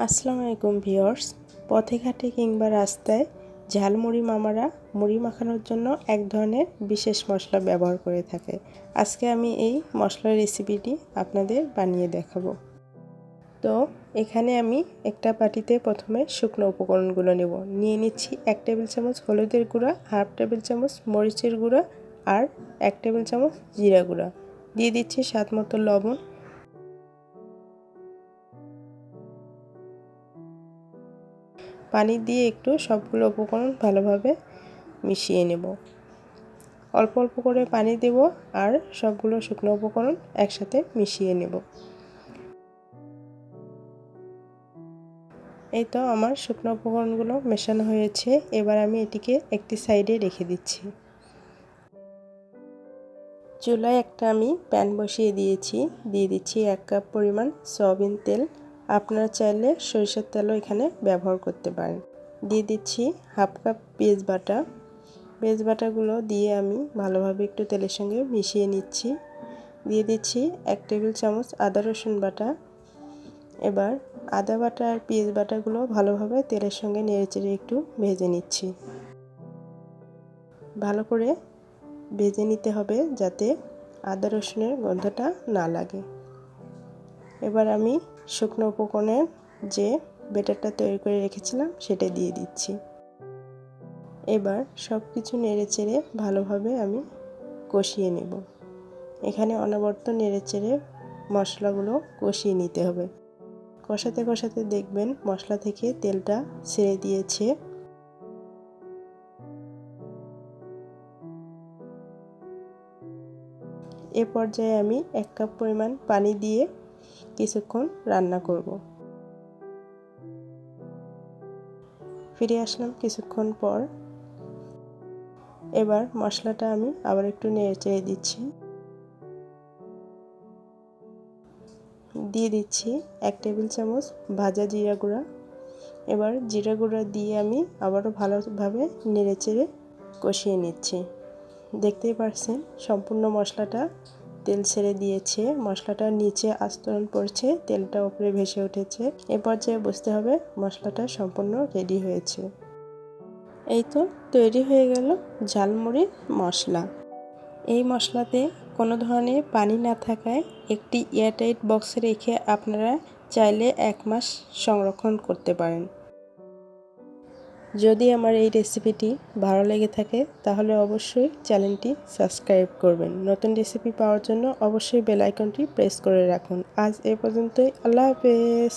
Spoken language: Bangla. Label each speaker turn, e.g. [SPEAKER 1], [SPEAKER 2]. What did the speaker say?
[SPEAKER 1] আসসালামু আলাইকুম ভিউয়ার্স। পথে ঘাটে কিংবা রাস্তায় ঝালমুড়ি মামারা মুড়ি মাখানোর জন্য এক ধরনের বিশেষ মশলা ব্যবহার করে থাকে। আজকে আমি এই মশলার রেসিপিটি আপনাদের বানিয়ে দেখাবো। তো এখানে আমি একটা বাটিতে প্রথমে শুকনো উপকরণগুলো নিয়ে নিচ্ছি 1 টেবিল চামচ হলুদের গুঁড়া, হাফ টেবিল চামচ মরিচের গুঁড়া আর 1 টেবিল চামচ জিরা গুঁড়া। দিয়ে দিচ্ছি স্বাদ মতো লবণ। পানি দিয়ে একটু সবগুলো উপকরণ ভালোভাবে মিশিয়ে নেব। অল্প অল্প করে পানি দেব আর সবগুলো শুকনো উপকরণ একসাথে মিশিয়ে নেব। এই তো আমার শুকনো উপকরণগুলো মেশানো হয়েছে। এবার আমি এটিকে একটি সাইডে রেখে দিচ্ছি। চুলায় একটা আমি প্যান বসিয়ে দিয়েছি। দিয়ে দিচ্ছি 1 কাপ পরিমাণ সয়াবিন তেল। আপনারা চাইলে সরিষার তেলও এখানে ব্যবহার করতে পারেন। দিয়ে দিচ্ছি হাফ কাপ পেঁয়াজ বাটা। পেঁয়াজ বাটাগুলো দিয়ে আমি ভালোভাবে একটু তেলের সঙ্গে মিশিয়ে নিচ্ছি। দিয়ে দিচ্ছি 1 টেবিল চামচ আদা রসুন বাটা। এবার আদা বাটা আর পেঁয়াজ বাটাগুলো ভালোভাবে তেলের সঙ্গে নেড়েচেড়ে একটু ভেজে নিচ্ছি। ভালো করে ভেজে নিতে হবে যাতে আদা রসুনের গন্ধটা না লাগে। এবার আমি শুকনো উপকরণের যে ব্যাটারটা তৈরি করে রেখেছিলাম সেটা দিয়ে দিচ্ছি। এবার সব কিছু নেড়েচেড়ে ভালোভাবে আমি কষিয়ে নেব। এখানে অনবরত নেড়েচেড়ে মশলাগুলো কষিয়ে নিতে হবে। কষাতে কষাতে দেখবেন মশলা থেকে তেলটা ছেড়ে দিয়েছে। এ পর্যায়ে আমি 1 কাপ পরিমাণ পানি দিয়ে কিছুক্ষণ রান্না করব। ফিরে আসলাম কিছুক্ষণ পর। এবার মশলাটা আমি আবার একটু নেড়েচেড়ে দিচ্ছি। দিয়ে দিচ্ছি 1 টেবিল চামচ ভাজা জিরা গুঁড়া। এবার জিরা গুঁড়া দিয়ে আমি আবারও ভালোভাবে নেড়েচেড়ে কষিয়ে নিচ্ছি। দেখতেই পাচ্ছেন সম্পূর্ণ মশলাটা তেল ছেড়ে দিয়েছে। মশলাটার নিচে আস্তরণ পড়ছে, তেলটা উপরে ভেসে উঠেছে। এ পর্যায়ে বুঝতে হবে মশলাটা সম্পূর্ণ রেডি হয়েছে। এই তো তৈরি হয়ে গেল ঝালমুড়ির মশলা। এই মশলাতে কোনো ধরনের পানি না থাকায় একটি এয়ারটাইট বক্সে রেখে আপনারা চাইলে 1 মাস সংরক্ষণ করতে পারেন। যদি আমার এই রেসিপিটি ভালো লেগে থাকে তাহলে অবশ্যই চ্যানেলটি সাবস্ক্রাইব করবেন। নতুন রেসিপি পাওয়ার জন্য অবশ্যই বেল আইকনটি প্রেস করে রাখুন। আজ এ পর্যন্তই। আল্লাহ হাফেজ।